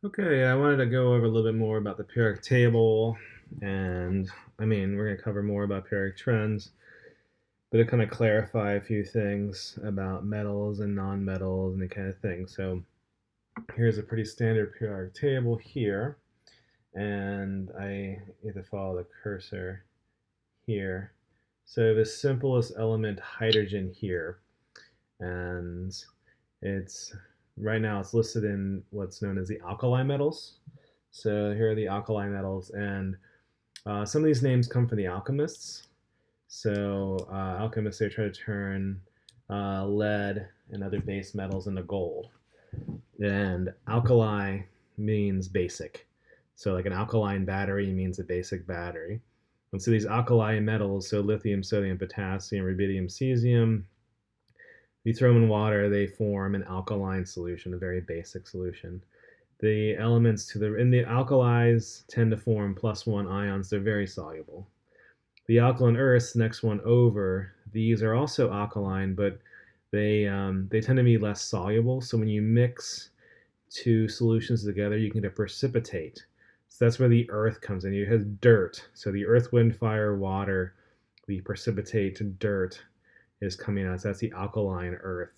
Okay, I wanted to go over a little bit more about the periodic table, and we're going to cover more about periodic trends, but to kind of clarify a few things about metals and nonmetals and the kind of thing. So here's a pretty standard periodic table here, and I need to follow the cursor here. So the simplest element, hydrogen here, and it's right now it's listed in what's known as the alkali metals. So here are the alkali metals, and some of these names come from the alchemists. So alchemists, they try to turn lead and other base metals into gold. And alkali means basic. So like an alkaline battery means a basic battery. And so these alkali metals, so lithium, sodium, potassium, rubidium, cesium, you throw them in water, they form an alkaline solution, a very basic solution. The elements in the alkalis tend to form +1 ions. They're very soluble. The alkaline earths, next one over, these are also alkaline, but they tend to be less soluble. So when you mix two solutions together, you can get a precipitate. So that's where the earth comes in. It has dirt. So the earth, wind, fire, water, the precipitate dirt is coming out. So that's the alkaline earth.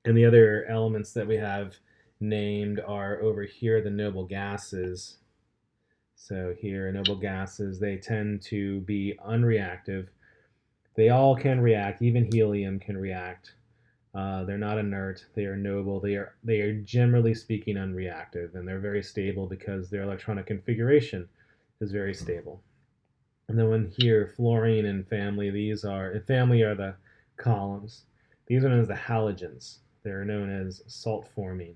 And the other elements that we have named are over here the noble gases. So here, noble gases, they tend to be unreactive. They all can react. Even helium can react. They're not inert. They are noble. They are generally speaking unreactive, and they're very stable because their electronic configuration is very stable. And then when here, fluorine and family, family are the columns. These are known as the halogens. They're known as salt forming.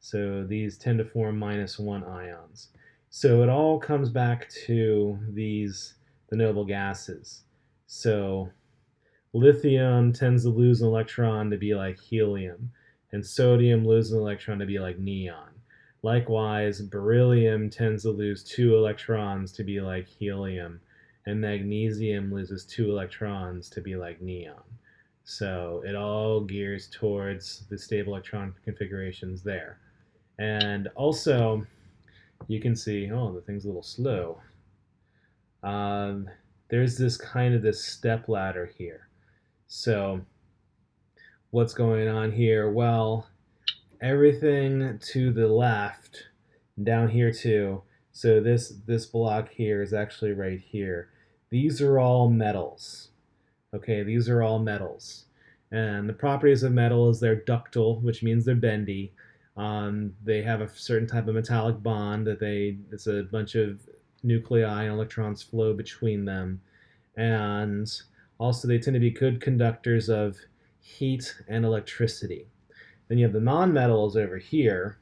So these tend to form -1 ions. So it all comes back to the noble gases. So lithium tends to lose an electron to be like helium, and sodium loses an electron to be like neon. Likewise, beryllium tends to lose 2 electrons to be like helium, and magnesium loses 2 electrons to be like neon. So it all gears towards the stable electron configurations there. And also, you can see, oh, the thing's a little slow. Um, there's this step ladder here. So what's going on here? Well, everything to the left, down here too. So this block here is actually right here. These are all metals. Okay, these are all metals. And the properties of metal is they're ductile, which means they're bendy. They have a certain type of metallic bond it's a bunch of nuclei and electrons flow between them. And also they tend to be good conductors of heat and electricity. Then you have the nonmetals over here.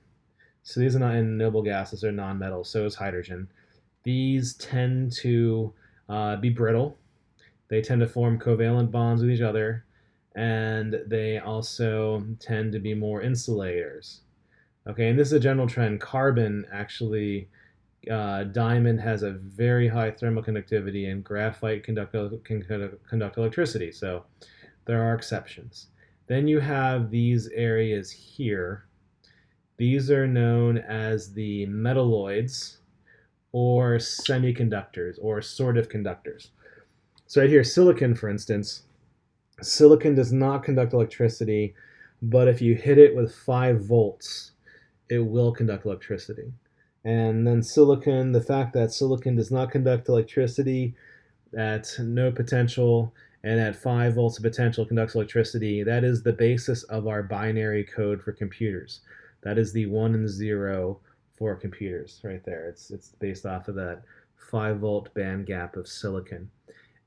So these are not in noble gases, they're nonmetals, so is hydrogen. These tend to be brittle. They tend to form covalent bonds with each other, and they also tend to be more insulators. Okay, and this is a general trend. Carbon actually, diamond has a very high thermal conductivity, and graphite can conduct electricity. So there are exceptions. Then you have these areas here. These are known as the metalloids or semiconductors or sort of conductors. So right here, silicon, for instance, silicon does not conduct electricity, but if you hit it with 5 volts, it will conduct electricity. And then silicon, the fact that silicon does not conduct electricity at no potential and at 5 volts of potential conducts electricity, that is the basis of our binary code for computers. That is the 1 and 0 for computers right there. It's based off of that 5-volt band gap of silicon.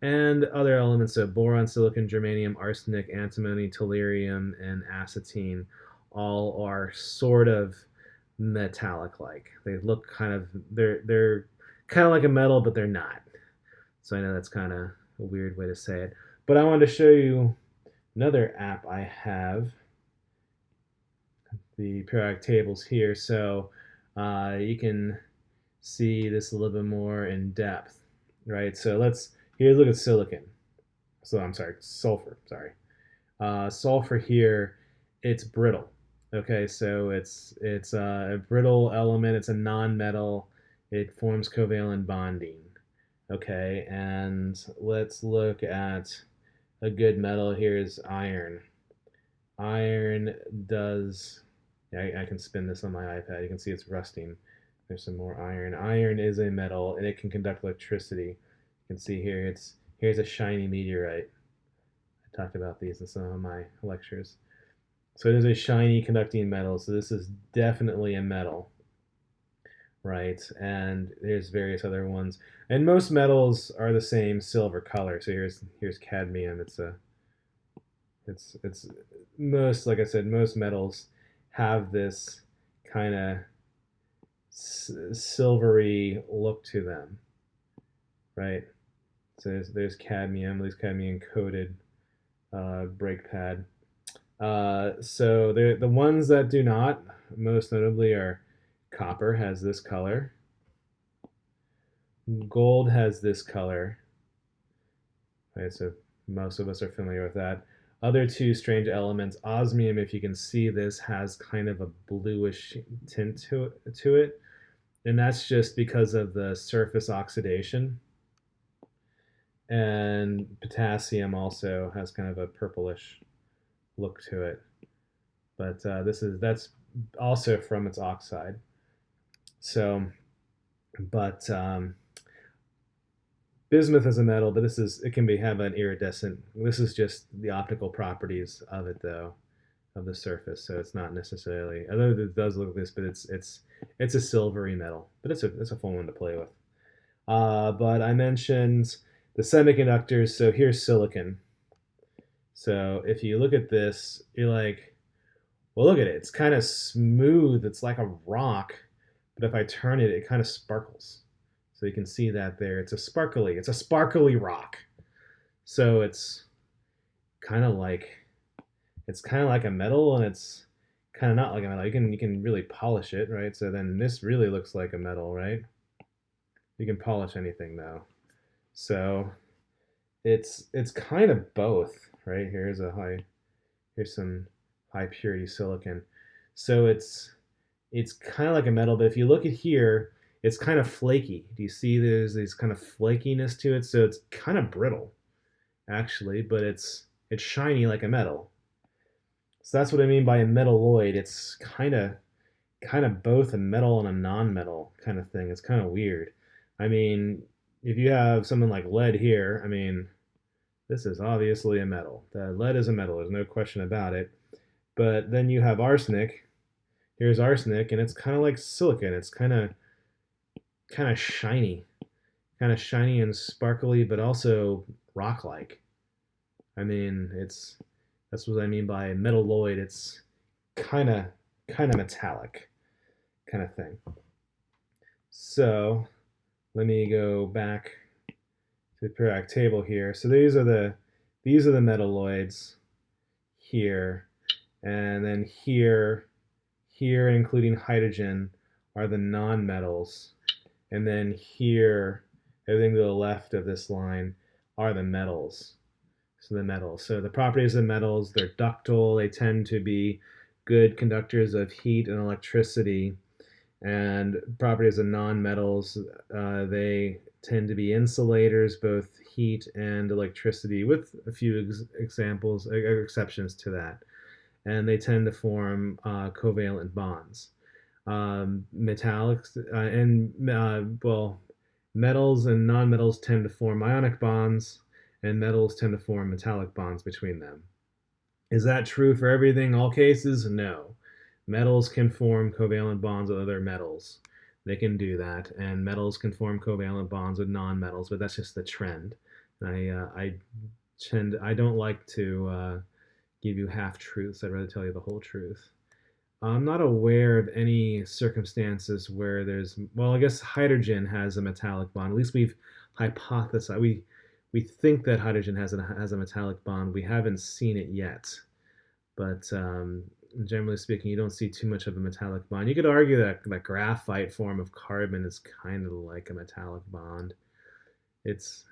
And other elements of boron, silicon, germanium, arsenic, antimony, tellurium, and acetine all are sort of metallic-like. They look they're kind of like a metal, but they're not. So I know that's kind of a weird way to say it. But I wanted to show you another app I have, the periodic tables here. So you can see this a little bit more in depth, right? So here look at silicon. So I'm sorry, sulfur, sorry. Sulfur here, it's brittle. Okay, so it's a brittle element. It's a non-metal. It forms covalent bonding. Okay, and let's look at a good metal. Here's iron. Iron does. Yeah, I can spin this on my iPad. You can see it's rusting. There's some more iron. Iron is a metal, and it can conduct electricity. You can see here. Here's a shiny meteorite. I talked about these in some of my lectures. So it is a shiny conducting metal. So this is definitely a metal, right? And there's various other ones. And most metals are the same silver color. So here's cadmium. It's most, like I said, most metals have this kind of silvery look to them, right? So there's cadmium, at least cadmium coated brake pad. So the ones that do not, most notably, are copper has this color, gold has this color. Right, so most of us are familiar with that. Other two strange elements, osmium, if you can see this, has kind of a bluish tint to it, and that's just because of the surface oxidation. And potassium also has kind of a purplish look to it, but that's also from its oxide. So, but bismuth is a metal, but it can have an iridescent. This is just the optical properties of it, though, of the surface. So it's not necessarily, although it does look like this, but it's a silvery metal. But it's a fun one to play with. But I mentioned the semiconductors. So here's silicon. So if you look at this, you're like, well, look at it. It's kind of smooth. It's like a rock, but if I turn it, it kind of sparkles. So you can see that there. It's a sparkly rock. So it's kind of like a metal, and it's kind of not like a metal. You can really polish it, right? So then this really looks like a metal, right? You can polish anything though. So it's kind of both, right? Here's some high purity silicon. So it's kind of like a metal, but if you look at here, it's kind of flaky. Do you see there's this kind of flakiness to it? So it's kind of brittle, actually, but it's shiny like a metal. So that's what I mean by a metalloid. It's kind of both a metal and a non-metal kind of thing. It's kind of weird. I mean, if you have something like lead here, I mean, this is obviously a metal. The lead is a metal. There's no question about it. But then you have arsenic. Here's arsenic, and it's kind of like silicon. It's kind of shiny and sparkly, but also rock-like. I mean, that's what I mean by metalloid. It's kind of kind of metallic kind of thing. So let me go back to the periodic table here. So these are the metalloids here, and then here, including hydrogen, are the nonmetals, and then here, everything to the left of this line are the metals. So the metals. So the properties of metals, they're ductile. They tend to be good conductors of heat and electricity. And properties of nonmetals, they tend to be insulators, both heat and electricity, with a few examples or exceptions to that. And they tend to form covalent bonds. Metallics well, metals and nonmetals tend to form ionic bonds, and metals tend to form metallic bonds between them. Is that true for everything, all cases? No. Metals can form covalent bonds with other metals. They can do that, and metals can form covalent bonds with nonmetals, but that's just the trend. I don't like to give you half truths. I'd rather tell you the whole truth. I'm not aware of any circumstances where well, I guess hydrogen has a metallic bond. At least we've hypothesized. We think that hydrogen has a metallic bond. We haven't seen it yet, but generally speaking, you don't see too much of a metallic bond. You could argue that the graphite form of carbon is kind of like a metallic bond. It's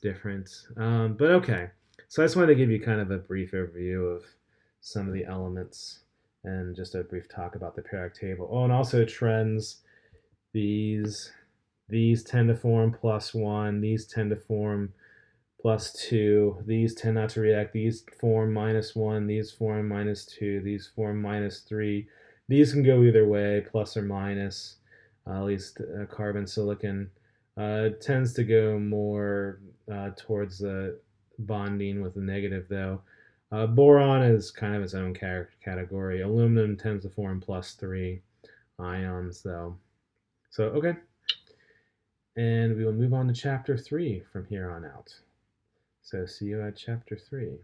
different, but okay. So I just wanted to give you kind of a brief overview of some of the elements and just a brief talk about the periodic table. Oh, and also trends. These tend to form +1. These tend to form +2. These tend not to react. These form -1. These form -2. These form -3. These can go either way, plus or minus. At least carbon silicon tends to go more towards the bonding with the negative, though. Boron is kind of its own category. Aluminum tends to form +3 ions, though. So, okay. And we will move on to chapter 3 from here on out. So see you at chapter 3.